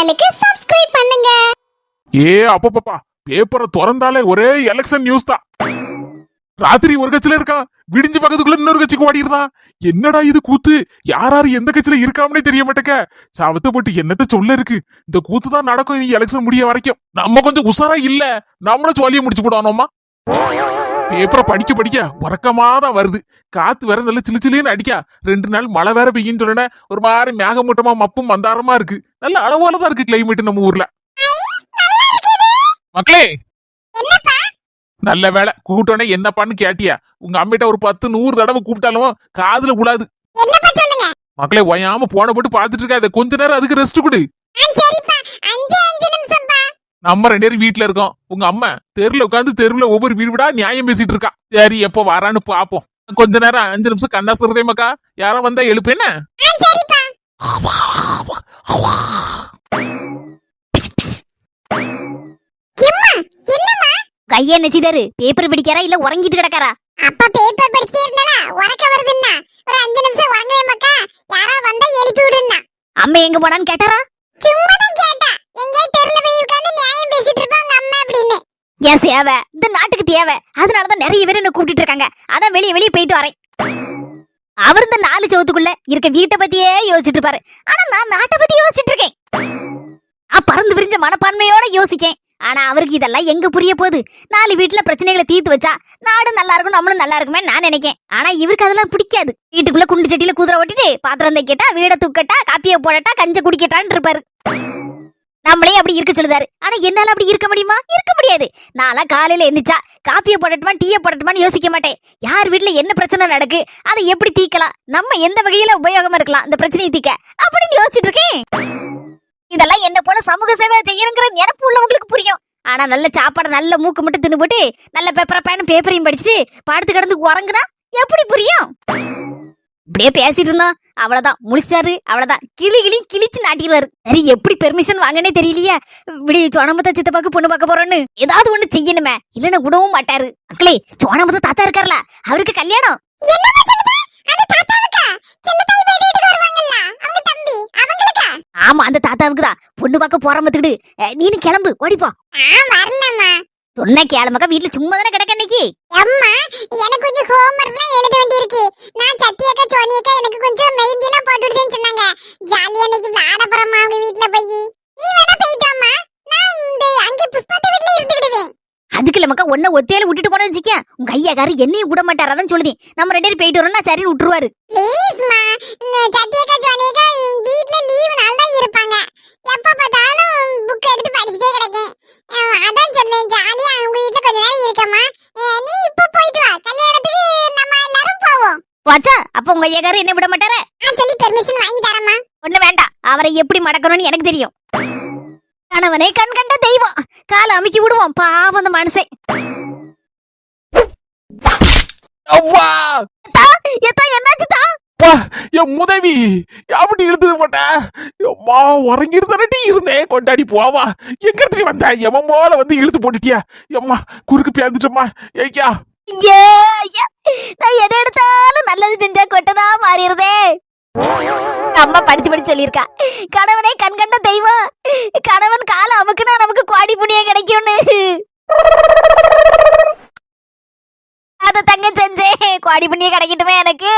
சேனலுக்கு சப்ஸ்கிரைப் பண்ணுங்க. அப்பப்பா பேப்பரை திறந்தாலே ஒரே எலெக்ஷன் நியூஸ் தான். ராத்திரி ஒரு கட்சியில இருக்கான், விடிஞ்சு பக்கத்துக்குள்ள இன்னொரு கட்சிக்கு ஓடிடுறான். என்னடா இது கூத்து? யாராரு எந்த கட்சியில இருக்காமனே தெரிய மாட்டேக்க. சாவத்தை போட்டு என்னத்த சொல்ல இருக்கு. இந்த கூத்து தான் நடக்கும் இனி எலெக்ஷன் முடிய வரைக்கும். நம்ம கொஞ்சம் உசாரா இல்ல, நம்மள ஜோலியை முடிச்சு போடணுமா? பேப்பரை படிக்க படிக்க உறக்கமாதான் வருது. காத்து வேற நல்ல சிலு சிலுன்னு அடிக்கா. 2 நாள் மழை வேற பெய்யும் சொன்ன ஒரு மாதிரி மேகமூட்டமா மப்பும் மந்தாரமா இருக்கு. நல்ல அளவாலதான் இருக்கு கிளைமேட் நம்ம ஊர்ல. மக்களே, நல்ல வேலை கூட்டோனே என்னப்பான்னு கேட்டியா? உங்க அம்மிட்ட ஒரு 10-100 தடவை கூப்பிட்டாலும் காதுல கூடாது. மக்களே ஓயாம போன போட்டு பாத்துட்டு இருக்காது, கொஞ்ச நேரம் அதுக்கு ரெஸ்ட் கொடு. நம்ம 2 பேரும் வீட்டுல இருக்கோம். உங்க அம்மா தெருல உட்காந்து தெருவுல ஒவ்வொரு வீடு விடா நியாயம் பேசிட்டு இருக்கா. சரி எப்ப வரான்னு பாப்போம். கொஞ்ச நேரம் 5 நிமிஷம் கண்ணா சொல்றதே மக்கா. யாரும் வந்தா எழுப்பேன. கைய நெச்சிதாரு பேப்பர் படிக்காரா இல்ல உறங்கிட்டு கிடக்காரா? அப்பா பேப்பர் படிச்சிட்டே இருந்தால உறக்க வருதுன்னா ஒரு 5 நிமிஷம் உறங்கவே மக்கா. யாரா வந்தா எழுப்பி விடுன்னா. அம்மா எங்க போனான்னு கேட்டாரா? சும்மா தான் கேட்டா. எங்க தெருல போய் உட்கார்ந்து நியாயம் பேசிட்டு இருப்பாங்க அம்மா அப்படின்னு. ஏன் சேவை இந்த நாட்டுக்கு தேவை. அதனாலதான் நிறைய பேர் என்ன கூப்பிட்டு இருக்காங்க. அதான் வெளியே போயிட்டு வரேன். அவர் இந்த 4 சவுத்துக்குள்ள இருக்க வீட்டை பத்தியே யோசிச்சுட்டு இருப்பாரு. ஆனா நான் நாட்டை பத்தி யோசிச்சுட்டு இருக்கேன். பறந்து விரிஞ்ச மனப்பான்மையோட யோசிக்கேன். ஆனா அவருக்கு இதெல்லாம் எங்க புரிய போகுது? 4 வீட்டுல பிரச்சனைகளை தீர்த்து வச்சா நாடு நல்லா இருக்கும், நம்மளும் நல்லா இருக்குமே நான் நினைக்கேன். ஆனா இவருக்கு அதெல்லாம் பிடிக்காது. வீட்டுக்குள்ள குண்டு சட்டியில குதிரை ஓட்டிட்டு பாத்திரம் தைக்கட்டா, வீட தூக்கட்டா, காப்பிய போடட்டா, கஞ்ச குடிக்கட்டான்னு இருப்பாரு. நம்மளே அப்படி இருக்க சொல்லுதாரு. ஆனா என்னால அப்படி இருக்க முடியுமா? இருக்க முடியாது. நான்லாம் காலையில எந்திரிச்சா காப்பிய போடட்டுமா டீய போடட்டுமான்னு யோசிக்க மாட்டேன். யார் வீட்டுல என்ன பிரச்சனை நடக்கு, அதை எப்படி தீக்கலாம், நம்ம எந்த வகையில உபயோகமா இருக்கலாம் இந்த பிரச்சனையை தீக்க அப்படின்னு யோசிச்சுட்டு இருக்கேன். இதெல்லாம் என்ன போல சமூக சேவை செய்யணுங்கிற நினைப்பு உள்ளவங்களுக்கு புரியும். ஆனா நல்ல சாப்பாடு நல்ல மூக்கு மட்டும் தின்னு போட்டு நல்ல பேப்பரையும் படிச்சுட்டு படுத்து கிடந்து உறங்குனா எப்படி புரியும்? இப்படியே பேசிட்டு இருந்தா அவ்வளவுதான், முழிச்சாரு அவ்வளவுதான், கிழிச்சு நாட்டிடுவாரு. சரி எப்படி பெர்மிஷன் வாங்கனே தெரியலையா? இப்படி சோனமத்த சித்தப்பாக்கு பொண்ணு பார்க்க போறோன்னு ஏதாவது ஒண்ணு செய்யணுமே, இல்லன்னு விடவும் மாட்டாரு. மக்களே சோனமத்த தாத்தா இருக்காருல, அவருக்கு கல்யாணம். ஆமா அந்த தாத்தாவுக்கு தான் பொண்ணு பார்க்க போறமத்துக்கிட்டு நீனு கிளம்பு ஓடிப்போ. சொன்ன கிளம்பக்கா வீட்டுல சும்மா தானே கிடக்க இன்னைக்கு. அம்மா எனக்கு கொஞ்சம் ஹோம்வொர்க்லாம் எழுத வேண்டியிருக்கு. நான் சத்தியக்கா சோனியக்கா எனக்கு கொஞ்சம் மெஹந்தி எல்லாம் போட்டு விடுறேன்னு சொன்னாங்க. ஜாலியா இன்னைக்கு விளையாட போறோமா அவங்க வீட்டுல போய். நீ வேணா போயிட்டாமா, நான் அங்கே புஷ்பத்தை வீட்டுல இருந்துக்கிடுவேன். அதுக்கு இல்ல மக்கா ஒன்ன ஒத்தையில விட்டுட்டு போன வச்சுக்க உங்க ஐயாக்காரு என்னையும் விட மாட்டாரு. அதான் சொல்லுதேன் நம்ம 2 பேரும் போயிட்டு வரோம்னா சரின்னு விட்டுருவாரு. ப்ளீஸ்மா, சத்தியக்கா சோனியக்கா வீட்டுல லீவு நாள் தான் இருப்பாங்க. எப்ப பார்த்தாலும் புக் எடுத்து படிச்சுட்டே கிடக்கேன். அதான் சொன்னேன் ஜாலியா அவங்க வீட்டுல கொஞ்ச நேரம் இருக்கமா. நீ இப்ப போயிட்டு வா, கல்யாணத்துக்கு நம்ம எல்லாரும் போவோம். வாச்சா அப்ப உங்க ஐயாக்காரு என்ன விட மாட்டாரே? சொல்லி பெர்மிஷன் வாங்கி தரமா? ஒண்ணு வேண்டாம், அவரை எப்படி மடக்கணும்னு எனக்கு தெரியும். கணவனே கண் கண்ட தெய்வம், கால அமுக்கி விடுவோம் பாவம் அந்த மனுஷன். என்னாச்சுதா? என் முதவி அப்படி இழுத்துட்டு போட்ட. உறங்கிட்டு தானே இருந்தேன், கொண்டாடி போவா. எங்க இடத்துல வந்த எம்ம போல வந்து இழுத்து போட்டுட்டியா? எம்மா குறுக்கு பேந்துட்டம்மா. ஏய்யா நான் எதை எடுத்தாலும் நல்லது செஞ்சா கொட்டதான் மாறிடுதே. அம்மா படிச்சு சொல்லியிருக்கா, கணவனே கண் கண்ட தெய்வம், கணவன் கால அமுக்குனா நமக்கு கோடி புண்ணியம் கிடைக்கும்னு. அத தங்க செஞ்சேன், கோடி புண்ணியம் கிடைக்கட்டுமே எனக்கு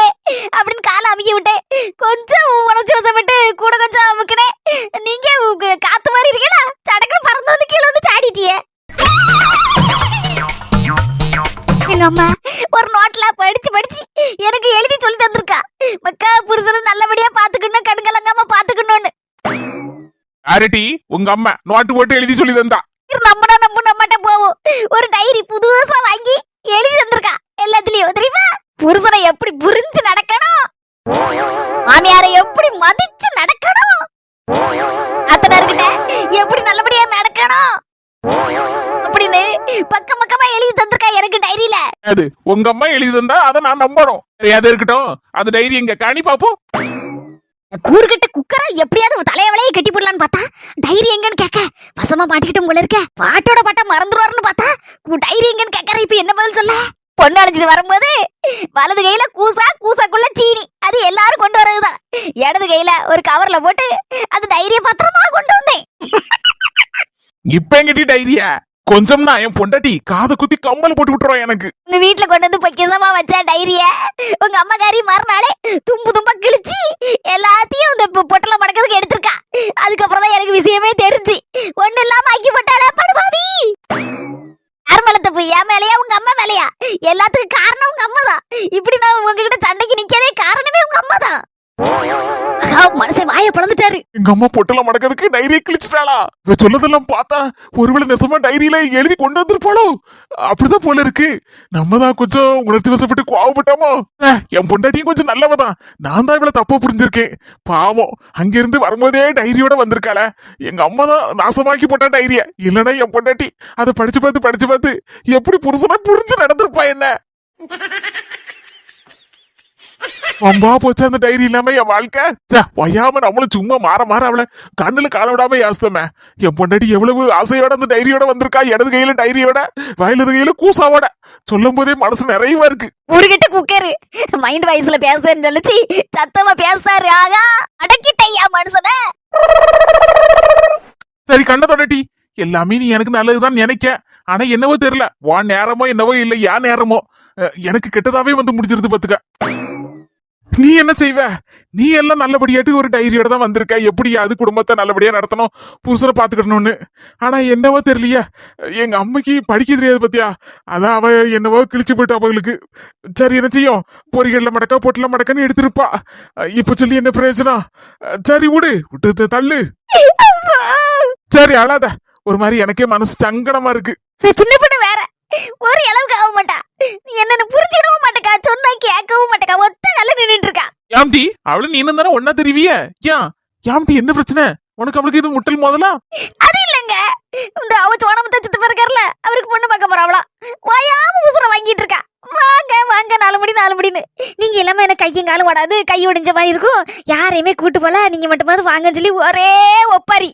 அப்படின்னு கால அமுக்கி விட்டேன். கொஞ்சம் உணர்ச்சி வசப்பட்டு கூட கொஞ்சம் அமுக்குனேன். நீங்க காத்து மாதிரி இருக்கீங்களா, சடக்குன்னு பறந்து வந்து கீழே வந்து சாடிட்டியே. எங்க அம்மா ஒரு நோட்ல படிச்சு எனக்கு எழுதி சொல்லி தந்திருக்கா. மக்கா புருஷனை நல்லபடியா பாத்துக்கணும், கண்கலங்காம பாத்துக்கணும்னு. யாரடி உங்க அம்மா நோட்டு போட்டு எழுதி சொல்லி தந்தா? நம்மட்ட போவோம். ஒரு டைரி புதுசா வாங்கி எழுதி தந்திருக்கா. எல்லாத்துலயும் தெரியுமா புருஷனை எப்படி புரிஞ்சு நடக்கணும், மாமியாரை எப்படி மதிச்சு நடக்கணும், அத்தனார்கிட்ட எப்படி நல்லபடியா நடக்கணும் அப்படின்னு பக்கமா எழுதி தந்திருக்கா எனக்கு டைரியில. அது உங்க அம்மா எழுதி தந்தா அதை நான் நம்பணும். அது இருக்கட்டும், அந்த டைரி எங்க காணி பாப்போம். கூறுகட்ட குக்கரா எப்படியாவது தலையவளையே கட்டி போடலான்னு பார்த்தா டைரி எங்கன்னு கேட்க வசமா மாட்டிக்கிட்டு உங்களை இருக்க. பாட்டோட பாட்டா மறந்துருவாருன்னு பார்த்தா டைரி எங்கன்னு கேட்கற. இப்ப என்ன பதில் சொல்ல? பொண்ணு அழைச்சிட்டு வரும்போது வலது கையில கூசாக்குள்ள சீனி, அது எல்லாரும் கொண்டு வரதுதான். இடது கையில ஒரு கவர்ல போட்டு அந்த டைரிய பத்திரமா கொண்டு வந்தேன். இப்ப எங்கிட்ட டைரியா கொஞ்சம்னா என் பொண்டாட்டி காதை குத்தி கம்பல போட்டு விட்டுருவா எனக்கு. இந்த வீட்டுல கொண்டு வந்து பொக்கிசமா வச்ச டைரிய உங்க அம்மாக்காரி மறுநாளே தும்பு தும்பா கிழிச்சு எல்லாத்தையும் இந்த பொட்டல மடக்கிறதுக்கு எடுத்திருக்கா. அதுக்கப்புறம் தான் எனக்கு விஷயமே தெரிஞ்சு ஒண்ணு இல்லாம ஆக்கி போட்டாலே படுபாவி. யார் மேல தப்பு, என் மேலையா உங்க அம்மா மேலையா? எல்லாத்துக்கும் காரணம் உங்க அம்மா தான். இப்படி நான் உங்ககிட்ட சண்டைக்கு நிக்கதே காரணமே உங்க அம்மா தான். மனசை வாய பழந்துட்டாரு. எங்க அம்மா பொட்டல மடக்கிறதுக்கு டைரியை கிழிச்சிட்டாளா? இவ சொல்லதெல்லாம் பார்த்தா ஒருவேளை நெசமா டைரியில எழுதி கொண்டு வந்திருப்பாளோ? அப்படிதான் போல இருக்கு. நம்ம தான் கொஞ்சம் உணர்ச்சி வசப்பட்டு கோவப்பட்டோமோ. என் பொண்டாட்டியும் கொஞ்சம் நல்லவதான். நான் தான் இவளை தப்பா புரிஞ்சிருக்கேன். பாவம், அங்கிருந்து வரும்போதே டைரியோட வந்திருக்காள. எங்க அம்மா தான் நாசமாக்கி போட்டா டைரிய. இல்லன்னா என் பொண்டாட்டி அதை படிச்சு பார்த்து எப்படி புருஷனா புரிஞ்சு நடந்திருப்பா என்ன. அம்பா போச்சு அந்த டைரி இல்லாம என் வாழ்க்கை. ஒய்யாம நம்மளும் சும்மா மாற அவளை கண்ணுல காண விடாம யாஸ்தமே. என் பொண்டாட்டி எவ்வளவு ஆசையோட அந்த டைரியோட வந்திருக்கா. இடது கையில டைரியோட, வயலது கையில கூசாவோட. சொல்லும் போதே மனசு நிறைவா இருக்கு. ஒரு கிட்ட குக்கரு மைண்ட் வயசுல பேசுறேன்னு சொல்லிச்சு சத்தமா பேசுறாரு. ஆகா அடக்கிட்டையா மனுஷன. சரி கண்ண தொண்டட்டி, எல்லாமே நீ எனக்கு நல்லதுதான் நினைக்க. ஆனா என்னவோ தெரியல, உன் நேரமோ என்னவோ இல்ல என் நேரமோ எனக்கு கெட்டதாவே வந்து முடிஞ்சிருது பாத்துக்க. நீ என்ன செய்வ? நீ எல்லாம் நல்லபடியாட்டு ஒரு டைரியோட தான் வந்திருக்க. எப்படியாவது குடும்பத்தை நல்லபடியா நடத்தணும், புருஷனை பாத்துக்கணும்னு. ஆனா என்னவோ தெரியலையா, எங்க அம்மைக்கு படிக்க தெரியாது பத்தியா. அதான் அவ என்னவோ கிழிச்சு போயிட்டா அவங்களுக்கு. சரி என்ன செய்யும், பொறிகள்ல மடக்கா பொட்டல மடக்கான்னு எடுத்திருப்பா. இப்ப சொல்லி என்ன பிரயோஜனம்? சரி விட்டு தள்ளு. சரி அழாத. ஒரு மாதிரி எனக்கே மனசு சங்கடமா இருக்கு. சின்ன பொண்ணு வேற ஒரு அளவுக்கு ஆக மாட்டா. நீ என்னன்னு புரிஞ்சுக்கவும் மாட்டேக்கா, சொன்னா கேட்கவும் மாட்டேக்கா. ஒத்த கால நின்னுட்டு இருக்கா. யாம்டி அவளை நீ என்ன தானே ஒன்னா தெரிவிய? யாம்டி என்ன பிரச்சனை உனக்கு? அவளுக்கு இது முட்டல் முதலா? அது இல்லங்க, இந்த அவ சோனம தச்சிட்டு இருக்கார்ல, அவருக்கு பொண்ணு பார்க்க போறாவளா. வாயாம உசுர வாங்கிட்டு இருக்கா. வாங்க 4 மணின்னு. நீங்க எல்லாமே எனக்கு கையும் காலும் ஓடாது, கை ஒடிஞ்ச மாதிரி இருக்கும். யாரையுமே கூட்டு போல, நீங்க மட்டுமாவது வாங்கன்னு சொல்லி ஒரே ஒப்பாரி.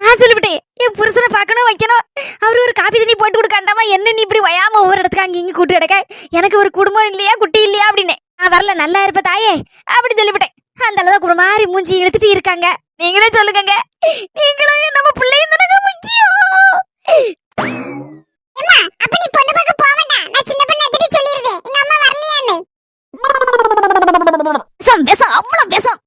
நான் சொல்லிவிட்டேன், என் புருஷனை பார்க்கணும் வைக்கணும். அவரு ஒரு காப்பி தண்ணி போட்டு கொடுக்காண்டாமா. என்ன நீ இப்படி வயாம ஒவ்வொரு இடத்துக்கு அங்க இங்க கூட்டு கிடக்க? எனக்கு ஒரு குடும்பம் இல்லையா, குட்டி இல்லையா அப்படின்னு. நான் வரல, நல்லா இருப்ப தாயே அப்படி சொல்லிவிட்டேன். அந்த அளவுக்கு ஒரு மாதிரி மூஞ்சி இழுத்துட்டு இருக்காங்க. நீங்களே சொல்லுங்க, நீங்களும் நம்ம பிள்ளையும் தானங்க முக்கியம். அப்ப நீ பொண்ணு பார்க்க போக வேண்டாம். நான் சின்ன பொண்ணு அடிச்சு சொல்லிருவேன், எங்க அம்மா வரலையான்னு. பேசம் அவ்வளவு பேசம்.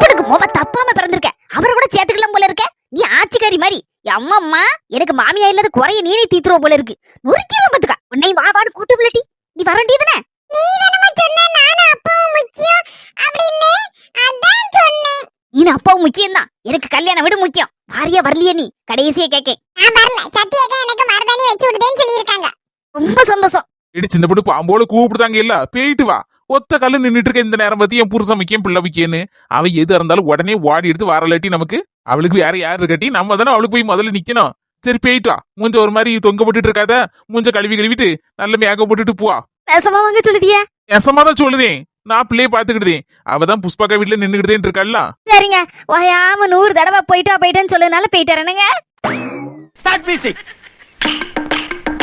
புடுக்கு மோவ தப்பாம பிறந்திருக்க. அவரை கூட சேர்த்துக்கலாம் போல இருக்க. நீ ஆட்சிக்காரி மாதிரி. அம்மா எனக்கு மாமியா இல்லாத குறைய நீனே தீத்துருவ போல இருக்கு. நொறுக்கிடுவோம் பாத்துக்கா. உன்னை வாடு கூட்டு பிள்ளட்டி. நீ வரண்டியதுனே. நீ தானமா சொன்ன நானும் அப்பாவும் முக்கியம் அப்படின்னு. அதான் சொன்னேன். நீ அப்பாவும் முக்கியம் தான். எனக்கு கல்யாணம் விட முக்கியம். பாரியா வரலையே நீ? கடைசியா கேக்கேன். நான் வரல. சத்தியக்கா எனக்கு மரதாணி வச்சு விடுதேன்னு சொல்லியிருக்காங்க. ரொம்ப சந்தோஷம். இடி சின்ன பொண்ணு பாம்போல கூப்பிடுதாங்க இல்ல, போயிட்டு வா. ஒத்த கல்லு நின்னுட்டு இருக்க இந்த நேரம் பத்தி என் புருஷன் முக்கியம் பிள்ளை முக்கியன்னு அவ எது இருந்தாலும் உடனே ஓடி எடுத்து வரலாட்டி நமக்கு அவளுக்கு வேற யாரு இருக்கட்டி நம்ம தானே அவளுக்கு போய் முதல்ல நிக்கணும். சரி போயிட்டு வா. மூஞ்ச ஒரு மாதிரி தொங்க போட்டுட்டு இருக்காத. மூஞ்ச கழுவிட்டு நல்ல மேகம் போட்டுட்டு போவா. நெசமா வாங்க சொல்லுதியா? நெசமா தான் சொல்லுதேன். நான் பிள்ளைய பாத்துக்கிட்டேன். அவதான் புஷ்பாக்கா வீட்டுல நின்னுகிட்டே இருக்கல்ல. சரிங்க, ஓயாம 100 தடவை போயிட்டான்னு சொல்லனால போயிட்டாரனுங்க.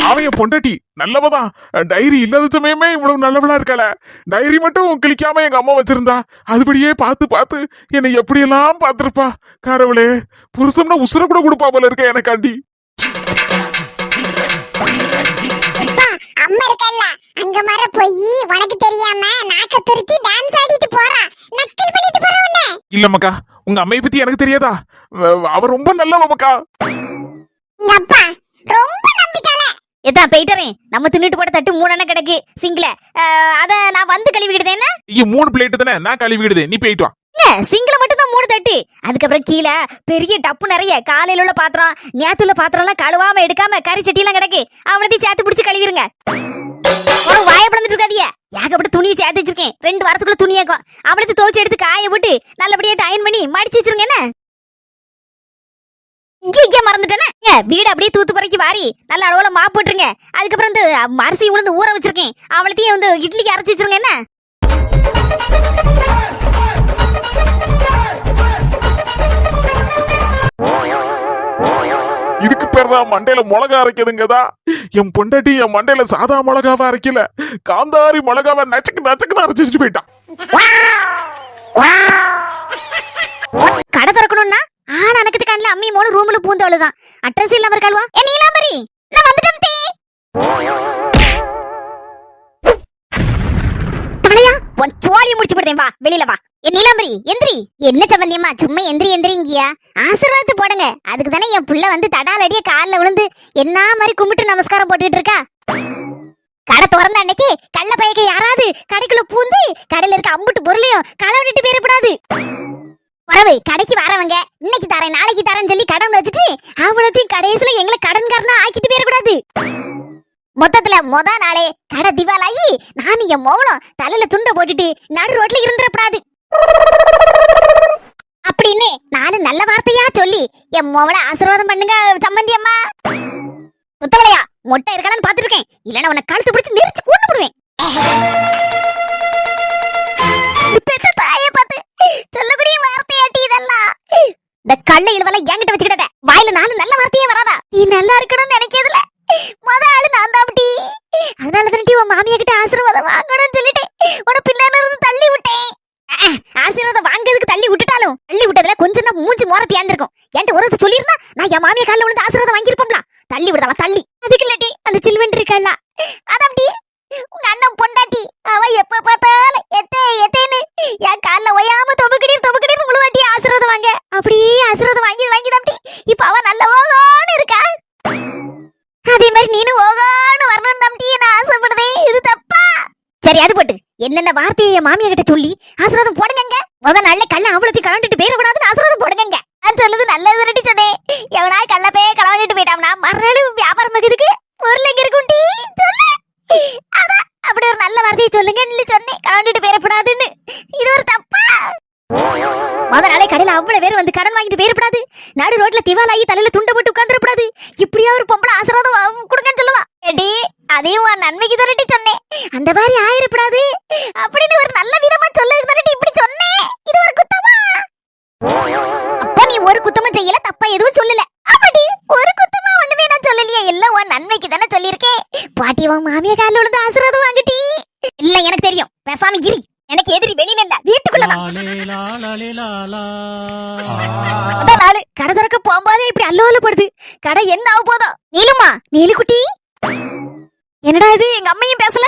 அவன் என் பொண்டாட்டி நல்லவதான். டைரி இல்லாத சமயமே இவ்வளவு நல்லவளா இருக்காள. டைரி மட்டும் கிளிக்காம எங்க அம்மா வச்சிருந்தா. அதுபடியே பார்த்து என்னை எப்படியெல்லாம் பாத்திருப்பா. கடவுளே, புருஷம்னா உசுர கூட கொடுப்பா போல இருக்க எனக்காண்டி. அம்மா இருக்கல்ல, அங்க மர போய் உனக்கு தெரியாம நாக்க துருத்தி டான்ஸ் ஆடிட்டு போறா. நக்கல் பண்ணிட்டு போறா உன்னை. இல்ல மக்கா, உங்க அம்மைய பத்தி எனக்கு தெரியாதா? அவ ரொம்ப நல்லவ மக்கா. அப்பா ரொம்ப நம்பிட்டாள. எதான் போயிட்டறேன். நம்ம தின்னுட்டு போட தட்டு 3 அண்ணன் கிடக்கு சிங்கில. அத நான் வந்து கழுவிக்கிட்டேன். 3 பிளேட் தானே, நான் கழுவிக்கிடுதேன். நீ போயிட்டு வா. சிங்கில மட்டும் தான் 3 தட்டு. அதுக்கப்புறம் கீழே பெரிய டப்பு நிறைய காலையில உள்ள பாத்திரம், நேத்துல பாத்திரம் எல்லாம் கழுவாம எடுக்காம கறி சட்டியெல்லாம் கிடக்கு. அவனத்தையும் சேர்த்து பிடிச்சு கழுவிருங்க. வாய பிளந்துட்டு இருக்காதிய. ஏகப்பட்ட துணியை சேர்த்து வச்சிருக்கேன். 2 வாரத்துக்குள்ள துணியாக்கும். அவனத்தை துவச்சு எடுத்து காய போட்டு நல்லபடியா டயன் பண்ணி மடிச்சு வச்சிருங்க. என்ன மறந்துட்டேனே. வீடு அப்படியே தூத்து பறக்கி வாரி நல்ல அளவுல மாப் போட்டுருங்க. அதுக்கப்புறம் இந்த அரிசி உளுந்து ஊற வச்சிருக்கேன். அவளத்தையும் வந்து இட்லிக்கு அரைச்சு வச்சிருங்க. என்ன இதுக்கு பேர் தான் மண்டையில மிளகா அரைக்குதுங்கதா. என் பொண்டாட்டி என் மண்டையில சாதா மிளகாவை அரைக்கல, காந்தாரி மிளகாவை நச்சக்கு நச்சக்குன்னு அரைச்சிட்டு போயிட்டான். கடை திறக்கணும்னா ஆள் அணக்கத்துக்காண்ல அம்மி மூணு ரூம்ல பூந்தவளுதான். அட்ரஸ் இல்லாம இருக்காளுவா? ஏ நீலாம்பரி, நான் வந்துட்டேன் தே. தலையா உன் சோழிய முடிச்சு போடுறேன், வா வெளியில வா. ஏ நீலாம்பரி எந்திரி. என்ன சம்பந்தியம்மா சும்மா எந்திரி எந்திரிங்கியா? ஆசீர்வாதத்தை போடுங்க. அதுக்கு தானே என் புள்ள வந்து தடாலடிய காலில் விழுந்து என்ன மாதிரி கும்பிட்டு நமஸ்காரம் போட்டுட்டு இருக்கா. கடை திறந்த அன்னைக்கு கள்ள பையக்க யாராவது கடைக்குள்ள பூந்து கடையில இருக்க அம்புட்டு பொருளையும் களவிட்டு பேரப்படாது. வரவு கடைக்கு வரவங்க இன்னைக்கு தரேன் நாளைக்கு தரேன்னு சொல்லி கடன் வச்சுட்டு அவ்வளோத்தையும் கடைசியில எங்களை கடன்காரனா ஆக்கிட்டு போயிடக்கூடாது. மொத்தத்துல முத நாளே கடை திவாலாயி நானும் என் மௌனம் தலையில துண்டை போட்டுட்டு நடு ரோட்ல இருந்துடப்படாது அப்படின்னு நாலு நல்ல வார்த்தையா சொல்லி என் மோவளை ஆசீர்வாதம் பண்ணுங்க சம்பந்தி அம்மா. முத்தவளையா மொட்டை இருக்கலான்னு பாத்துருக்கேன், இல்லன்னா உன்னை கழுத்து பிடிச்சு நெரிச்சு கொண்டு விடுவேன். தாயை பார்த்து சொல்லக்கூடிய வார்த்தையாட்டி இதெல்லாம். இந்த கள்ள இழுவெல்லாம் என்கிட்ட வச்சுக்கிட்ட வாயில நாலு நல்ல வார்த்தையே வராதா? நீ நல்லா இருக்கணும்னு நினைக்கிறதுல முத ஆளு நான் தான். அப்படி அதனால தானே உன் மாமியா கிட்ட ஆசீர்வாதம் வாங்கணும்னு சொல்லிட்டு உன பின்னால இருந்து தள்ளி விட்டேன். ஆசீர்வாதம் வாங்குறதுக்கு தள்ளி விட்டுட்டாலும் தள்ளி விட்டதுல கொஞ்சம் தான் மூஞ்சி மோர பியாந்திருக்கும். என்கிட்ட ஒரு சொல்லியிருந்தா நான் என் மாமியா காலில் விழுந்து ஆசீர்வாதம் வாங்கியிருப்போம்ல. தள்ளி விடலாம் தள்ளி. அதுக்கு இல்லாட்டி அந்த சில்வன் இருக்கா அது அப்படி உங்க அண்ணன் பொண்டாட்டி அவ எப்ப பார்த்தாலும் எத்தே எத்தேன்னு என் காலில் ஒயாம தொபுக்கிடீர் முழுவாட்டி ஆசீர்வாதம் வாங்க. அப்படியே ஆசீர்வாதம் வாங்கி தம்பி இப்ப அவ நல்ல ஓகோன்னு இருக்கா. அதே மாதிரி நீனும் ஓகோன்னு வரணும் தம்பி நான் ஆசைப்படுதே. இது தப்பா? சரி அது போட்டு என்னென்ன வார்த்தையை மாமியா கிட்ட சொல்லி ஆசீர்வாதம் போடுங்க. முத நாள்ல கள்ள அவ்வளோத்தையும் கலந்துட்டு பேரக்கூடாதுன்னு ஆசீர்வாதம் போடுங்க. நான் சொல்லுது நல்லது ரெட்டி சொன்னேன். எவனா கள்ள போய் கலந்துட்டு போயிட்டாம்னா மறுநாள் வியாபாரம் பகுதுக்கு பொருள் எங்க இருக்கும்டி சொல்லு. அதான் அப்படி ஒரு நல்ல வார்த்தையை சொல்லுங்க சொன்னேன், கலந்துட்டு பேரப்படாதுன்னு. இது ஒரு தப்பா? முத நாளே கடையில அவ்வளவு பேர் வந்து கடன் வாங்கிட்டு பேரப்படாது. நடு ரோட்ல திவாலாயி தலையில துண்டை போட்டு உட்காந்துடப்படாது. இப்படியா ஒரு பொம்பளை ஆசீர்வாதம் கொடுங்கன்னு சொல்லுவா. ஏடி அதையும் உன் நன்மைக்கு தானே சொன்னேன், அந்த மாதிரி ஆயிரப்படாது அப்படின்னு ஒரு நல்ல விதமா சொல்லுங்க தானே இப்படி சொன்னேன். இது ஒரு குத்தமா? அப்ப நீ ஒரு குத்தமும் செய்யல, தப்பா எதுவும் சொல்லல. அப்படி ஒரு குத்தமா ஒண்ணுமே நான் சொல்லலையே, எல்லாம் உன் நன்மைக்கு தானே சொல்லியிருக்கேன். பாட்டி உன் மாமியா காலில் விழுந்து ஆசீர்வாதம் வாங்கிட்டி. இல்ல எனக்கு தெரியும், பேசாம இரு. எனக்கு எதிரி வெளியில இல்ல வீட்டுக்குள்ளதான். நாலு கடை திறக்க போகும்போதே இப்படி அல்லோலப்படுது. கடை என்ன ஆக போதும்? நீலுமா நீலுக்குட்டி என்னடா இது? எங்க அம்மையும் பேசல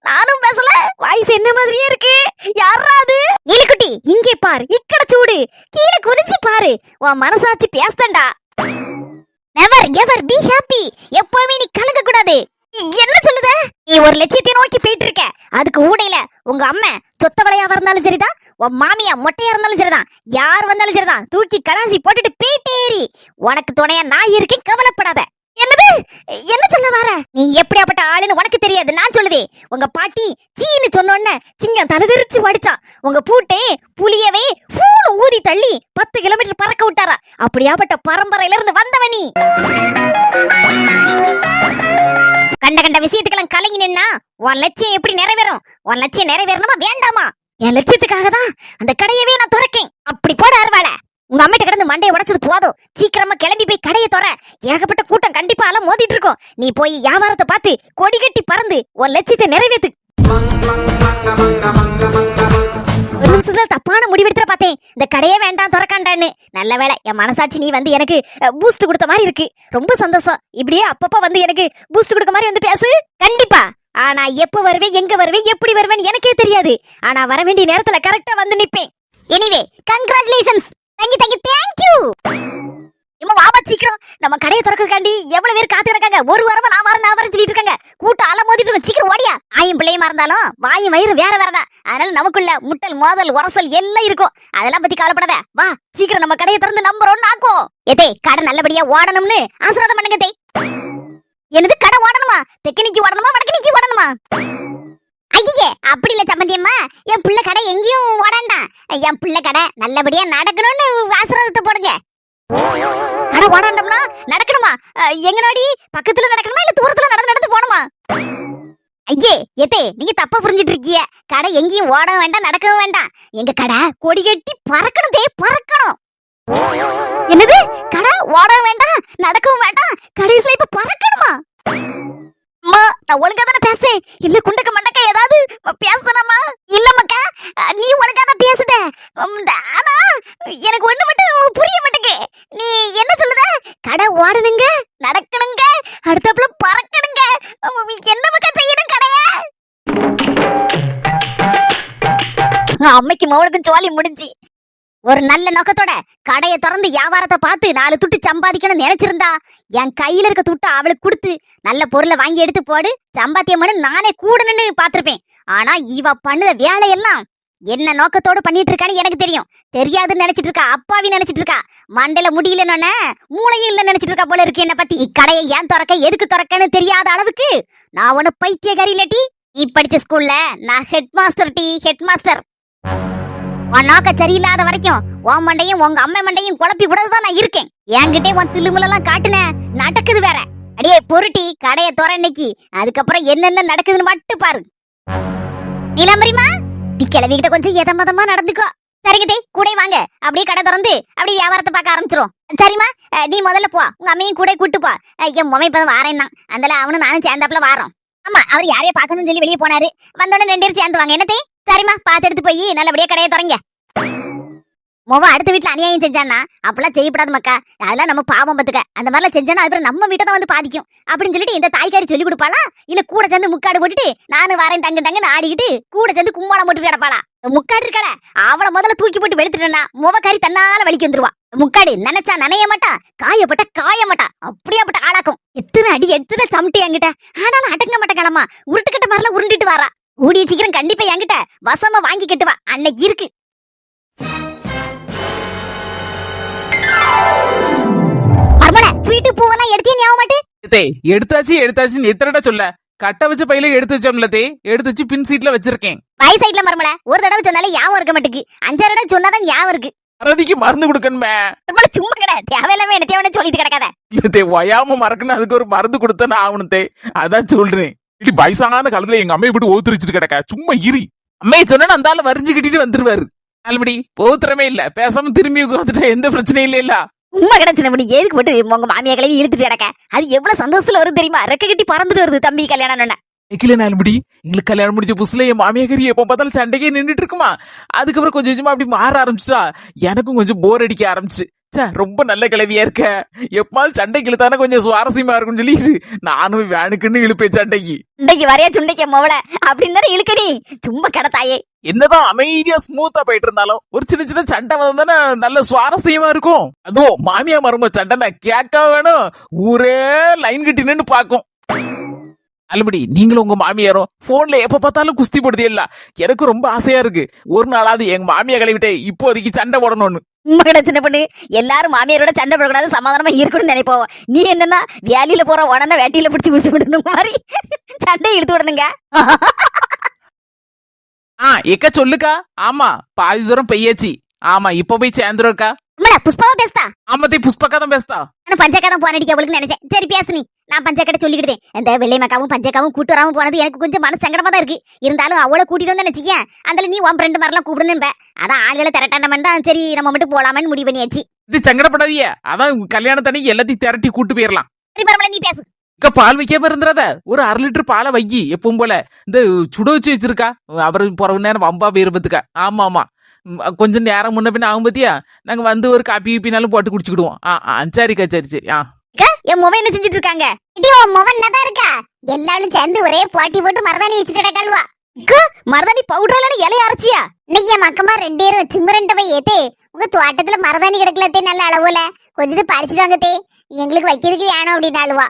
நானும் பேசல, வாய்ஸ் என்ன மாதிரியே இருக்கு. யாரா அது? நீலுக்குட்டி இங்கே பாரு, இக்கட சூடு கீழே குனிஞ்சு பாரு, உன் மனசாட்சி பேசண்டா. Never ever be happy. எப்பவுமே நீ கலங்க கூடாது. என்ன சொல்லுத? நீ ஒரு லட்சியத்தை நோக்கி போயிட்டு இருக்க. அதுக்கு ஊடையில உங்க அம்மா சொத்த வளையாவா இருந்தாலும் சரிதான், உன் மாமியா மொட்டையா இருந்தாலும் சரிதான், யார் வந்தாலும் சரிதான், தூக்கி கடாசி போட்டுட்டு போயிட்டேரி. உனக்கு துணையா நான் இருக்கேன், கவலைப்படாத. என்னது? என்ன சொல்ல வர? நீ எப்படியாப்பட்ட ஆளுன்னு உனக்கு தெரியாது. நான் சொல்லுதே, உங்க பாட்டி சீன்னு சொன்னோன்ன சிங்கம் தலைவிரிச்சு வடிச்சா. உங்க பூட்டே புளியவே பூனு ஊதி தள்ளி 10 கிலோமீட்டர் பறக்க விட்டாரா. அப்படியாப்பட்ட பரம்பரையில இருந்து வந்தவ நீ. கண்ட கண்ட விஷயத்துக்கெல்லாம் கலங்கி நின்னா உன் லட்சியம் எப்படி நிறைவேறும்? உன் லட்சியம் நிறைவேறணுமா வேண்டாமா? என் லட்சியத்துக்காக தான் அந்த கடையவே நான் துறக்கேன். அப்படி போட அருவாள. உங்க அம்மிட்ட கிடந்து மண்டையை உடைச்சது போதும், சீக்கிரமா கிளம்பி போய் கடையை துற. ஏகப்பட்ட கூட்டம் கண்டிப்பா எல்லாம் மோதிட்டு இருக்கும். நீ போய் வியாபாரத்தை பார்த்து கொடி கட்டி பறந்து உன் லட்சியத்தை நிறைவேத்து. ஒரு நிமிஷத்துல தப்பான முடிவெடுத்துற பார்த்தேன். இந்த கடையே வேண்டாம் துறக்காண்டான்னு. நல்ல வேலை என் மனசாட்சி நீ வந்து எனக்கு பூஸ்ட் கொடுத்த மாதிரி இருக்கு. ரொம்ப சந்தோஷம். இப்படியே அப்பப்ப வந்து எனக்கு பூஸ்ட் கொடுக்க மாதிரி வந்து பேசு. கண்டிப்பா. ஆனா எப்ப வருவேன், எங்க வருவேன், எப்படி வருவேன் எனக்கே தெரியாது. ஆனா வர வேண்டிய நேரத்துல கரெக்டா வந்து நிப்பேன். Anyway congratulations. தேங்க்யூ. இம்மா வாபா சீக்கிரம், நம்ம கடையை திறக்கிறதுக்காண்டி எவ்வளவு பேர் காத்து கிடக்காங்க. ஒரு வாரமா நான் வரேன் சொல்லிட்டு இருக்காங்க. கூட்டம் அல மோதிட்டு இருக்கும். சீக்கிரம் ஓடியா. ஆயும் பிள்ளையுமா இருந்தாலும் வாயும் வயிறு வேற வேறதான். அதனால நமக்குள்ள முட்டல் மோதல் உரசல் எல்லாம் இருக்கும். அதெல்லாம் பத்தி கவலைப்படாத. வா சீக்கிரம் நம்ம கடையை திறந்து நம்பர் 1 ஆக்கும். ஏதே கடை நல்லபடியா ஓடணும்னு ஆசீர்வாதம் பண்ணுங்க தே. என்னது கடை ஓடணுமா? தெற்கனிக்கு ஓடணுமா வடக்கனிக்கு ஓடணுமா? ஐயே அப்படி இல்ல சம்பந்தியம்மா, என் பிள்ளை கடை எங்கேயும் ஓடாண்டா. என் பிள்ளை கடை நல்லபடியா நடக்கணும்னு ஆசீர்வாதத்தை போடுங்க. கடை ஓடாண்டோம்னா நடக்கணுமா? எங்கனாடி பக்கத்துல நடக்கணுமா இல்ல தூரத்துல நடந்து போகணுமா? ஐயே எத்தே நீங்க தப்பா புரிஞ்சிட்டு இருக்கீங்க. கடை எங்கேயும் ஓட வேண்டாம் நடக்கவும் வேண்டாம். எங்க கடை கொடி கட்டி பறக்கணும் தே, பறக்கணும். என்னது கடை ஓட வேண்டாம் நடக்கவும் வேண்டாம் கடைசியில இப்ப பறக்கணுமா? அம்மா நான் ஒழுங்கா தானே பேசேன். இல்ல குண்டக்க மண்டக்க ஏதாவது பேசுதானம்மா? இல்ல மக்கா நீ ஒழுங்கா தான் பேசுத. ஆனா எனக்கு ஒண்ணு மட்டும் புரிய மாட்டேங்க. நீ என்ன சொல்லுத? கடை ஓடணுங்க நடக்கணுங்க அடுத்தப்புல பறக்கணுங்க. என்ன மக்கா செய்யணும் கடைய? அம்மைக்கு மவளுக்கும் ஜோலி முடிஞ்சு. ஒரு நல்ல நோக்கத்தோட கடையை திறந்து வியாபாரத்தை பார்த்து 4 துட்டு சம்பாதிக்கணும்னு நினைச்சிருந்தா என் கையில இருக்க துட்டு அவளுக்கு கொடுத்து நல்ல பொருளை வாங்கி எடுத்து போடு சம்பாத்தியம் பண்ணு நானே கூடணும்னு பாத்திருப்பேன். ஆனா இவ பண்ணுத வேலையெல்லாம் என்ன நோக்கத்தோட பண்ணிட்டு இருக்கான்னு எனக்கு தெரியும். தெரியாதுன்னு நினைச்சிட்டு இருக்கா. அப்பாவி நினைச்சிட்டு இருக்கா. மண்டையில முடியலன்னு மூளையும் இல்ல நினைச்சிட்டு இருக்கா போல இருக்கு. என்ன பத்தி இக்கடையை ஏன் திறக்க எதுக்கு திறக்கன்னு தெரியாத அளவுக்கு நான் ஒண்ணு பைத்தியக்காரி இல்லட்டி. நீ படிச்ச ஸ்கூல்ல நான் ஹெட் மாஸ்டர் ஹெட் மாஸ்டர். உன் நோக்க சரியில்லாத வரைக்கும் உன் மண்டையும் உங்க அம்மா மண்டையும் குழப்பி விடதான் நான் இருக்கேன். என்கிட்டே உன் தில்லுமுலாம் காட்டுன நடக்குது வேற. அடியே பொருட்டி கடையை துற இன்னைக்கு. அதுக்கப்புறம் என்னென்ன நடக்குதுன்னு மட்டும் பாரு. நிலம்பரிமா நீ கிளவிக்கிட்ட கொஞ்சம் எதமதமா நடந்துக்கோ. சரிங்க தே கூட வாங்க. அப்படியே கடை திறந்து அப்படியே வியாபாரத்தை பார்க்க ஆரம்பிச்சிரும். சரிம்மா நீ முதல்ல போ. உங்க அம்மையும் கூட கூட்டு போ. என் முகம் இப்பதான் வாரேன்னா அதனால அவனும் நானும் சேர்ந்தாப்புல வாரோம். ஆமா அவர் யாரைய பாக்கணும்னு சொல்லி வெளியே போனாரு. வந்தோடனே 2 பேரும் சேர்ந்து வாங்க. என்னத்தே? சரிம்மா பாத்து எடுத்து போய் நல்லபடியா கடையை தொடங்க. அடுத்த வீட்டுல அநியாயம் செஞ்சானா அப்பெல்லாம் செய்யப்படாது மக்கா. அதெல்லாம் நம்ம பாவம் பத்துக்க. அந்த மாதிரிலாம் செஞ்சானா அப்புறம் நம்ம வீட்டை தான் வந்து பாதிக்கும் அப்படின்னு சொல்லிட்டு இந்த தாய்க்காரி சொல்லி கொடுப்பாளா? இல்ல கூட சேர்ந்து முக்காடு போட்டுட்டு நானும் வரேன் டங்கு டங்குன்னு ஆடிக்கிட்டு கூட சேர்ந்து கும்மாளம் போட்டு கிடப்பாளா? முக்காடு இருக்கல அவளை முதல்ல தூக்கி போட்டு வெளுத்துட்டா முவக்காரி தன்னால வலிக்கு வந்துருவா. முக்காடு நினைச்சா நனைய மாட்டா காயப்பட்ட காய மாட்டா. அப்படியாப்பட்ட ஆளாக்கும். எத்தனை அடி எடுத்துதான் சமட்டி என்கிட்ட. ஆனாலும் அடங்க மாட்டேங்கலாமா உருட்டுக்கட்ட மாதிரிலாம் உருண்டுட்டு வாரா. கூடிய சீக்கிரம் கண்டிப்பா என்கிட்ட வசமா வாங்கி கட்டுவா. அன்னைக்கு இருக்கு. ஸ்வீட்டு பூவெல்லாம் எடுத்தே ஞாபகம் மாட்டே? எடுத்தாச்சு எத்தனை சொல்ல கட்ட வச்ச பையில எடுத்து வச்சோம்ல தே. எடுத்து வச்சு பின் சீட்ல வச்சிருக்கேன். பை சைட்ல மரமல ஒரு தடவை சொன்னாலே ஞாபகம் இருக்க மாட்டேங்குது. 5 தடவை சொன்னாதான் ஞாபகம் இருக்கு. அரதிக்கு மருந்து கொடுக்கணுமே. சும்மா கிட தேவையில்லாம என்ன தேவைன்னு சொல்லிட்டு கிடக்காத. இல்ல தே வயாம மறக்கணும். அதுக்கு ஒரு மருந்து கொடுத்தா ஆகணும் தே. அதான் சொல்றேன். இடி வயசான காலத்துல எங்க அம்மையை விட்டு ஓத்துரிச்சிட்டு கிடக்க. சும்மா இரி. அம்மையை சொன்னா அந்த ஆளு வரிஞ்சு கட்டிட்டு வந்துருவாரு. நல்லபடி போத்திரமே இல்ல. பேசாம திரும்பி உட்காந்துட்டா எந்த பிரச்சனையும் இல்ல. உண்மை கிடைச்சு எதுக்கு போட்டு உங்க மாமியா கிளவி இழுத்துட்டு கிடக்க. அது எவ்வளவு சந்தோஷத்துல வரும் தெரியுமா? ரெக்க கட்டி பறந்துட்டு வருது தம்பி கல்யாணம். நாலுபடி எங்களுக்கு கல்யாணம் முடிஞ்ச புதுசுல என் மாமியாக்கறி எப்ப பார்த்தாலும் சண்டைக்கே நின்றுட்டு இருக்குமா. அதுக்கப்புறம் கொஞ்சம் கொஞ்சமா அப்படி மாற ஆரம்பிச்சுட்டா எனக்கும் கொஞ்சம் போர் அடிக்க ஆரம்பிச்சு. ரொம்ப நல்ல கிளவியா இருக்க. எப்பாலும் சண்டைக்கு இழுத்தானே கொஞ்சம் சுவாரஸ்யமா இருக்கும்னு சொல்லி நானும் வேணுக்குன்னு இழுப்பேன் சண்டைக்கு. இன்றைக்கு வரையா சுண்டைக்க மோவல அப்படின்னு தானே இழுக்க. நீ சும்மா கடத்தாயே. என்னதான் அமைதியா ஸ்மூத்தா போயிட்டு இருந்தாலும் ஒரு சின்ன சின்ன சண்டை வந்தானே நல்ல சுவாரஸ்யமா இருக்கும். அதுவும் மாமியா மரும சண்டைனா கேட்க வேணும். ஊரே லைன் கட்டி நின்னு பாக்கும். அல்லபடி நீங்களும் உங்க மாமியாரும் போன்ல எப்ப பார்த்தாலும் குஸ்தி போடுதே இல்ல. எனக்கு ரொம்ப ஆசையா இருக்கு ஒரு நாளாவது எங்க மாமியா கழுவிட்டே இப்போதைக்கு சண்டை போடணும்னு. சின்ன பொண்ணு எல்லாரும் மாமியாரோட சண்டை போடக்கூடாது சமாதானமா இருக்கணும்னு நினைப்போம். நீ என்னன்னா வேலையில போற உடனே வேட்டியில பிடிச்சி குடிச்சு விடணும் மாதிரி சண்டை இழுத்து விடணுங்க. எக்க சொல்லுக்கா. ஆமா பாதி தூரம் பெய்யாச்சு. ஆமா இப்ப போய் சேர்ந்துருக்கா. புஷ்பாவா பேசுதா? ஆமாத்தை புஷ்பக்கா தான் பேசுதா. பஞ்சக்கா தான் போன் அடிக்க அவளுக்கு நினைச்சேன். சரி பேசு நீ. நான் பஞ்சக்கிட்ட சொல்லிக்கிட்டேன். இந்த வெள்ளை மக்காவும் பஞ்சக்காவும் கூட்டு வராம போனது எனக்கு கொஞ்சம் மனசு சங்கடமா தான் இருக்கு. இருந்தாலும் அவளை கூட்டிட்டு வந்து நினைச்சிக்கேன். அதுல நீ உன் ஃப்ரெண்டு மாதிரிலாம் கூப்பிடுன்னு. அதான் ஆளுகளை திரட்டாண்டமன் தான். சரி நம்ம மட்டும் போலாமன்னு முடிவு பண்ணியாச்சு. இது சங்கடப்படாதீங்க. அதான் கல்யாணத்தன்னைக்கு எல்லாத்தையும் திரட்டி கூட்டு போயிடலாம். சரி பரவாயில்ல நீ பேசு. பால் வைக்காம இருந்துறாத. ஒரு 1/2 லிட்டர் பாலை வைக்கி. எப்பவும் போல இந்த சுட வச்சு வச்சிருக்கா. அவரு போற நேரம் வம்பா போயிருப்பதுக்கா. ஆமா ஆமா கொஞ்சம் நேரம் முன்ன பின்ன ஆகும் பத்தியா. நாங்க வந்து ஒரு காப்பி கீப்பினாலும் போட்டு குடிச்சுக்கிடுவோம். சரிக்கா சரி சரி. என் முவன் என்ன செஞ்சுட்டு இருக்காங்க? முவன் தான் இருக்கா. எல்லாரும் சேர்ந்து ஒரே போட்டி போட்டு மருதாணி வச்சுட்டு கல்வா. மருதாணி பவுடர்ல இலைய அரைச்சியா? இன்னைக்கு என் மக்கமா 2 பேரும் சிம்மரண்ட போய் ஏத்தே. உங்க தோட்டத்துல மருதாணி கிடக்கலத்தே நல்ல அளவுல கொஞ்சம் பறிச்சுட்டு வாங்கத்தே. எங்களுக்கு வைக்கிறதுக்கு வேணும் அப்படின்னு அழுவா.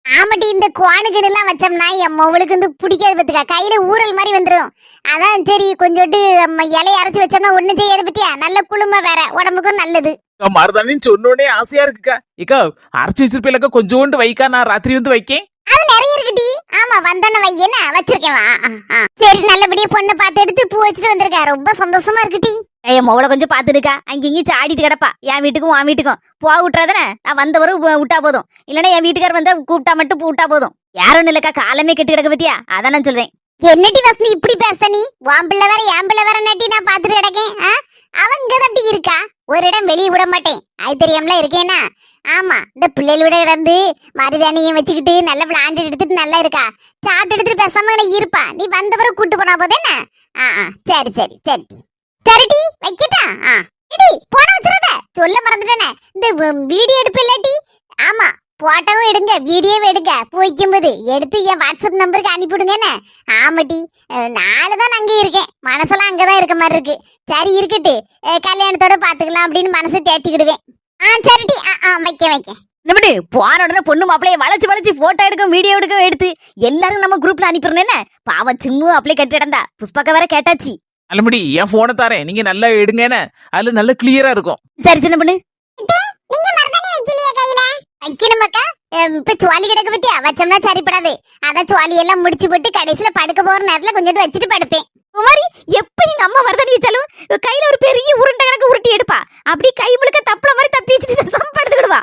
ஆமாட்டி இந்த குவானுகிடு எல்லாம் வச்சோம்னா என் மொவளுக்கு வந்து பிடிக்காது பத்துக்கா. கையில ஊறல் மாதிரி வந்துடும். அதான் சரி கொஞ்சோட்டு இலைய அரைச்சு வச்சோம்னா ஒண்ணு செய்யாது பத்தியா. நல்ல குளுமை வேற உடம்புக்கும் நல்லது. மருதாணின்னு சொன்னோடனே ஆசையா இருக்குக்கா. ஏக்கா அரைச்சு வச்சிருப்பேலக்கா கொஞ்சோண்டு வைக்கா. நான் ராத்திரி வந்து வைக்கேன். அது நிறைய இருக்குடி. ஆமா வந்தோன்னு வையேன்னு வச்சிருக்கேன். சரி நல்லபடியா பொண்ணை பார்த்து எடுத்து பூ வச்சுட்டு வந்திருக்கா. ரொம்ப சந்தோஷமா இருக்குடி. என் மொவளை கொஞ்சம் பாத்துருக்கா. அங்கேயும் சாடிட்டு கிடப்பா. என் வீட்டுக்கும் உன் வீட்டுக்கும் போ விட்டுறாதானே. நான் வந்தவரும் விட்டா போதும். இல்லன்னா என் வீட்டுக்கார வந்தா கூப்பிட்டா மட்டும் விட்டா போதும். யாரும் இல்லக்கா காலமே கெட்டு கிடக்க பத்தியா. அதான் நான் சொல்றேன். என்னடி வசந்தி இப்படி பேச நீ? உன் பிள்ளை வேற என் பிள்ளை வேற நட்டி நான் பாத்துட்டு கிடக்கேன். அவங்க தட்டி இருக்கா. ஒரு இடம் வெளியே விட மாட்டேன், அது தெரியாமல இருக்கேனா. ஆமா, இந்த பிள்ளைகள் விட கிடந்து மருதானியும் வச்சுக்கிட்டு நல்லா விளாண்டு எடுத்துட்டு நல்லா இருக்கா. சாப்பிட்டு எடுத்துட்டு பேசாம இருப்பா. நீ வந்தவரை கூட்டு போனா போதேன்னா. சரி சரி சரி சரிடி வைக்கட்டா. போன வச்சுறத சொல்ல மறந்துட்டேனே. இந்த வீடியோ எடுப்பு இல்லாட்டி. ஆமா, போட்டோவும் எடுங்க, வீடியோவும் எடுங்க. போய்க்கும்போது எடுத்து என் வாட்ஸ்அப் நம்பருக்கு அனுப்பிவிடுங்க என்ன. ஆமாட்டி, நாலு தான் அங்கே இருக்கேன், மனசெல்லாம் அங்கதான் இருக்க மாதிரி இருக்கு. சரி இருக்கட்டு, கல்யாணத்தோட பாத்துக்கலாம் அப்படின்னு மனசை தேத்திக்கிடுவேன். சரிடி. வைக்க நம்மடு போன உடனே பொண்ணு மாப்பிளைய வளைச்சு வளைச்சு போட்டோ எடுக்கும் வீடியோ எடுக்கும் எடுத்து எல்லாரும் நம்ம குரூப்ல அனுப்பிடணும் என்ன. பாவம் சிம்மு அப்படியே கட்டி இடந்தா புஷ்பாக்க வேற கேட்டாச்சு. அலமடி என் போனை தாரேன், நீங்க நல்லா எடுங்கன்னு. அதுல நல்ல கிளியரா இருக்கும். சரி சின்ன பொண்ணு. வைக்கணுமாக்கா? இப்ப சுவாலி கிடக்கு பத்தியா, வச்சோம்னா சரிப்படாது. அதான் சுவாலி எல்லாம் முடிச்சு போட்டு கடைசியில படுக்க போற நேரத்துல கொஞ்சம் வச்சுட்டு படுப்பேன். குமாரி எப்ப எங்க அம்மா மருதாணி வச்சாலும் கையில ஒரு பெரிய உருண்டை கணக்கு உருட்டி எடுப்பா. அப்படி கை முழுக்க தப்புல மாதிரி தப்பி வச்சுட்டு சம்படுத்துக்கிடுவா.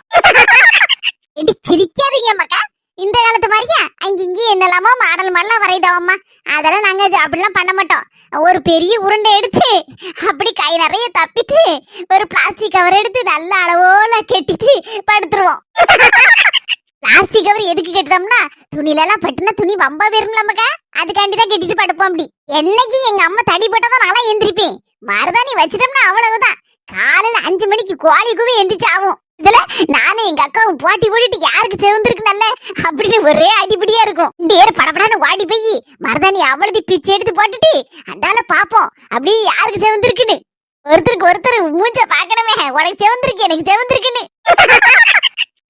சிரிக்காதீங்க மக்கா, இந்த காலத்து மாதிரியா அங்க இங்க என்னெல்லாமோ மாடல் மாடலாம் வரைதாவம்மா. அதெல்லாம் நாங்க அப்படிலாம் பண்ண மாட்டோம். ஒரு பெரிய உருண்டை எடுத்து அப்படி கை நிறைய தப்பிட்டு ஒரு பிளாஸ்டிக் கவர் எடுத்து நல்ல அளவோல கெட்டிட்டு படுத்துருவோம். பிளாஸ்டிக் கவர் எதுக்கு கெட்டுதோம்னா துணில எல்லாம் பட்டுனா துணி வம்பா வரும்ல மக்கா, அதுக்காண்டிதான் கெட்டிட்டு படுப்போம். அப்படி என்னைக்கு எங்க அம்மா தடி போட்டதான் நல்லா எந்திரிப்பேன். மருதாணி வச்சிட்டோம்னா அவ்வளவுதான். காலையில 5 மணிக்கு கோழி கூவி எந்திரிச்சு ஆகும். இதுல நானும் எங்க அக்காவும் போட்டி போட்டுட்டு யாருக்கு செவந்திருக்கு நல்ல அப்படின்னு ஒரே அடிப்படியா இருக்கும். இந்த ஏற படப்படான்னு வாடி போய் மருதாணி அவ்வளவு பிச்சை எடுத்து போட்டுட்டு அந்தால பாப்போம் அப்படியே யாருக்கு செவந்திருக்குன்னு. ஒருத்தருக்கு ஒருத்தர் மூஞ்ச பாக்கணுமே, உனக்கு செவந்திருக்கு எனக்கு செவந்திருக்குன்னு.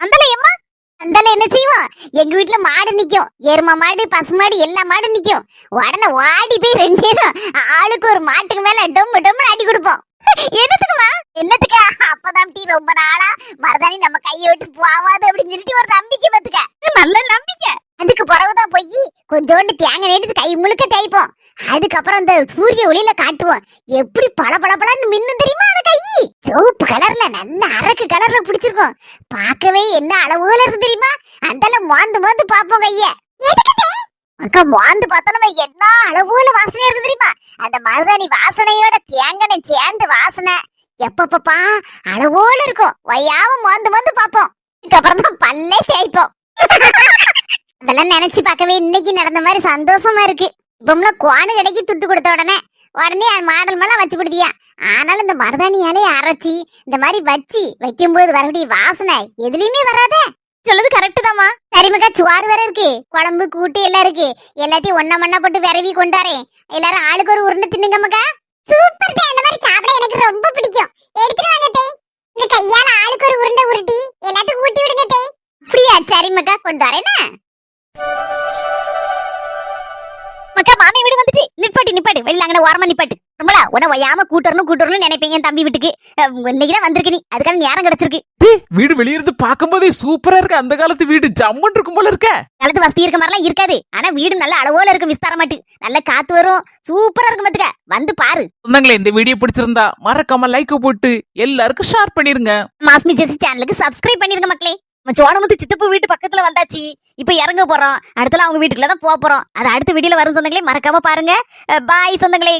அந்தால எம்மா அந்தால என்ன செய்வோம், எங்க வீட்டுல மாடு நிக்கும், எரும மாடு பசு மாடு எல்லா மாடு நிக்கும். உடனே வாடி போய் 2 பேரும் ஆளுக்கு ஒரு மாட்டுக்கு மேல டொம்பு டொம்பு அடி கொடுப்போம். என்னத்துக்குமா? என்னத்துக்கா? அப்பதான் டீ ரொம்ப நாளா மருதாணி நம்ம கையை விட்டு போவாது அப்படின்னு சொல்லிட்டு ஒரு நம்பிக்கை பத்துக்க. நல்ல நம்பிக்கை. அதுக்கு பிறகுதான் போய் கொஞ்சோண்டு தேங்காய் எடுத்து கை முழுக்க தேய்ப்போம். அதுக்கப்புறம் இந்த சூரிய ஒளியில காட்டுவோம். எப்படி பல பல பலன்னு மின்னும் தெரியுமா அந்த கை. சிவப்பு கலர்ல நல்ல அரக்கு கலர்ல பிடிச்சிருக்கோம். பார்க்கவே என்ன அளவுல இருக்கு தெரியுமா. அந்தால மோந்து மோந்து பாப்போம் கைய. அக்கா மோந்து பார்த்தா நம்ம என்ன அளவுல வாசனை இருக்கு தெரியுமா. அந்த மருதாணி வாசனையோட தேங்காய் சேர்ந்து வாசனை எப்பப்பா அளவோல இருக்கும். ஒய்யாம மோந்து மோந்து பாப்போம். இதுக்கப்புறம் தான் பல்லே தேய்ப்போம். அதெல்லாம் நினைச்சு பார்க்கவே இன்னைக்கு நடந்த மாதிரி சந்தோஷமா இருக்கு. இப்பம்ல கோணு கடைக்கு துட்டு கொடுத்த உடனே மாடல் மேல வச்சு கொடுத்தியா. ஆனாலும் இந்த மருதாணியாலே அரைச்சி இந்த மாதிரி வச்சு வைக்கும்போது வரக்கூடிய வாசனை எதுலயுமே வராதே. சொல்லுது கரெக்ட் தாமா. சரிமக்கா, சுவாறு வேற இருக்கு, குழம்பு கூட்டு எல்லாம் இருக்கு. எல்லாத்தையும் ஒண்ணா மண்ணா போட்டு விரவி கொண்டாரேன். எல்லாரும் ஆளுக்கு ஒரு உருண்டை தின்னுங்க மக்கா. சூப்பர் தே, அந்த மாதிரி சாப்பிட எனக்கு ரொம்ப பிடிக்கும். எடுத்துட்டு வாங்க தே. இந்த கையால ஆளுக்கு ஒரு உருண்டை உருட்டி எல்லாத்துக்கும் ஊட்டி விடுங்க தே. அப்படியா? சரி மக்கா, கொண்டு வரேனா. மக்கா மாமி வீடு வந்துச்சு. நிப்பாட்டு வெளில அங்கே ஓரமா நிப்பாட்டு. ரொம்பலா உன ஒய்யாம கூட்டறணும் நினைப்பீங்க என் தம்பி வீட்டுக்கு. இன்னைக்குதான் வந்திருக்கு, நீ அதுக்கான நேரம் கிடைச்சிருக்கு. வீடு வெளியிருந்து பார்க்கும்போதே சூப்பரா இருக்கு. அந்த காலத்து வீடு ஜம்முன் இருக்கும் போல இருக்க. காலத்து வசதி இருக்க மாதிரிலாம் இருக்காது. ஆனா வீடு நல்ல அளவோல இருக்கு, விஸ்தாரமாட்டு நல்ல காத்து வரும். சூப்பரா இருக்கும் பாத்துக்க, வந்து பாரு. சொந்தங்களே, இந்த வீடியோ பிடிச்சிருந்தா மறக்காம லைக் போட்டு எல்லாருக்கும் ஷேர் பண்ணிருங்க. மாஸ்மி ஜெசி சேனலுக்கு சப்ஸ்கிரைப் பண்ணிருங்க மக்களே. சோடமுத்து சித்தப்பு வீட்டு பக்கத்துல வந்தாச்சு. இப்ப இறங்க போறோம். அடுத்தல அவங்க வீட்டுக்குள்ள தான் போறோம். அது அடுத்த வீடியோல வரும் சொந்தங்களே, மறக்காம பாருங்க. பாய் சொந்தங்களே.